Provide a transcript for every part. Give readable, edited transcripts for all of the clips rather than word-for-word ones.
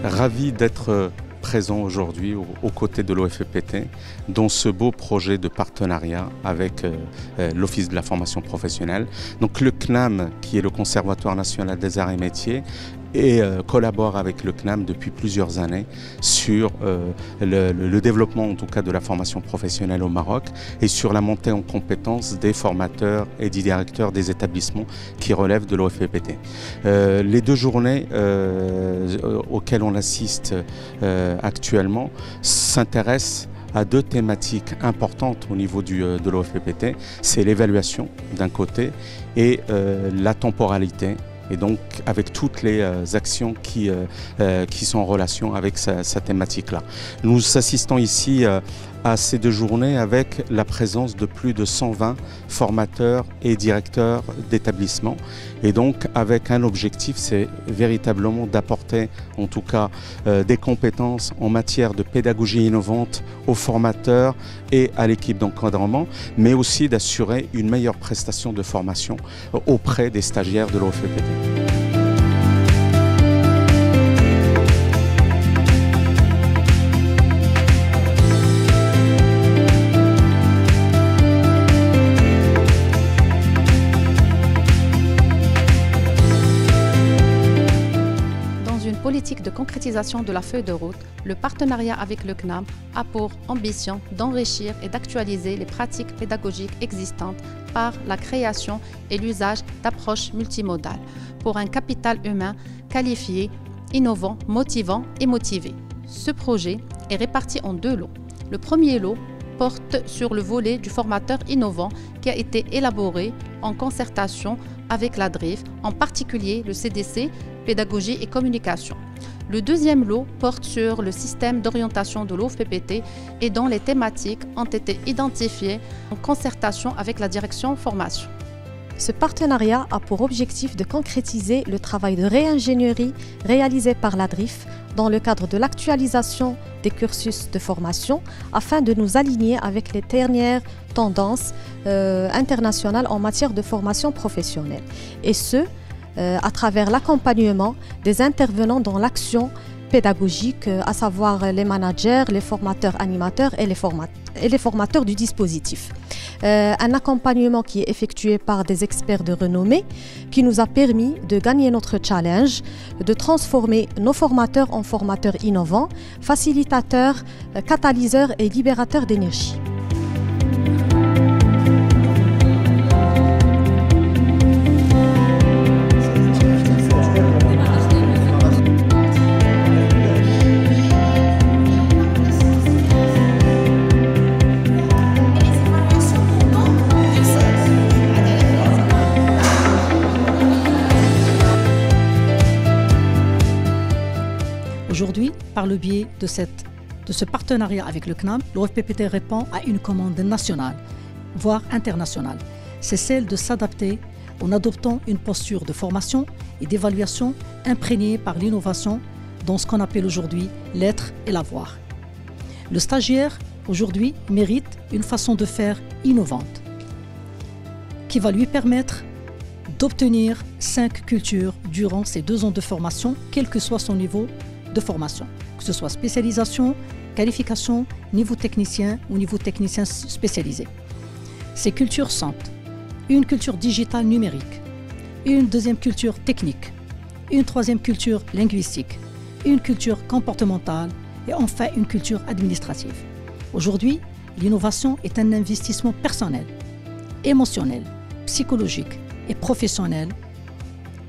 Ravi d'être présent aujourd'hui aux côtés de l'OFPT dans ce beau projet de partenariat avec l'Office de la formation professionnelle. Donc le CNAM, qui est le Conservatoire national des arts et métiers, et collabore avec le CNAM depuis plusieurs années sur le développement en tout cas de la formation professionnelle au Maroc et sur la montée en compétences des formateurs et des directeurs des établissements qui relèvent de l'OFPT. Les deux journées auxquelles on assiste actuellement s'intéressent à deux thématiques importantes au niveau de l'OFPT. C'est l'évaluation d'un côté et la temporalité. Et donc avec toutes les actions qui sont en relation avec cette thématique-là. Nous assistons ici à ces deux journées avec la présence de plus de 120 formateurs et directeurs d'établissements. Et donc avec un objectif, c'est véritablement d'apporter en tout cas des compétences en matière de pédagogie innovante aux formateurs et à l'équipe d'encadrement, mais aussi d'assurer une meilleure prestation de formation auprès des stagiaires de l'OFPT. Politique de concrétisation de la feuille de route, le partenariat avec le CNAM a pour ambition d'enrichir et d'actualiser les pratiques pédagogiques existantes par la création et l'usage d'approches multimodales pour un capital humain qualifié, innovant, motivant et motivé. Ce projet est réparti en deux lots. Le premier lot porte sur le volet du formateur innovant qui a été élaboré en concertation avec la DRIF, en particulier le CDC, pédagogie et communication. Le deuxième lot porte sur le système d'orientation de l'OFPT et dont les thématiques ont été identifiées en concertation avec la direction formation. Ce partenariat a pour objectif de concrétiser le travail de réingénierie réalisé par la DRIF dans le cadre de l'actualisation des cursus de formation afin de nous aligner avec les dernières tendances internationales en matière de formation professionnelle. Et ce, à travers l'accompagnement des intervenants dans l'action pédagogique, à savoir les managers, les formateurs animateurs et les formateurs du dispositif. Un accompagnement qui est effectué par des experts de renommée qui nous a permis de gagner notre challenge, de transformer nos formateurs en formateurs innovants, facilitateurs, catalyseurs et libérateurs d'énergie. Aujourd'hui, par le biais de ce partenariat avec le CNAM, l'OFPT répond à une commande nationale, voire internationale. C'est celle de s'adapter en adoptant une posture de formation et d'évaluation imprégnée par l'innovation dans ce qu'on appelle aujourd'hui l'être et l'avoir. Le stagiaire, aujourd'hui, mérite une façon de faire innovante qui va lui permettre d'obtenir 5 cultures durant ces 2 ans de formation, quel que soit son niveau de formation, que ce soit spécialisation, qualification, niveau technicien ou niveau technicien spécialisé. Ces cultures sont une culture digitale numérique, une deuxième culture technique, une troisième culture linguistique, une culture comportementale et enfin une culture administrative. Aujourd'hui, l'innovation est un investissement personnel, émotionnel, psychologique et professionnel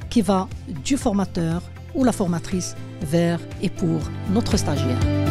qui va du formateur ou la formatrice vers et pour notre stagiaire.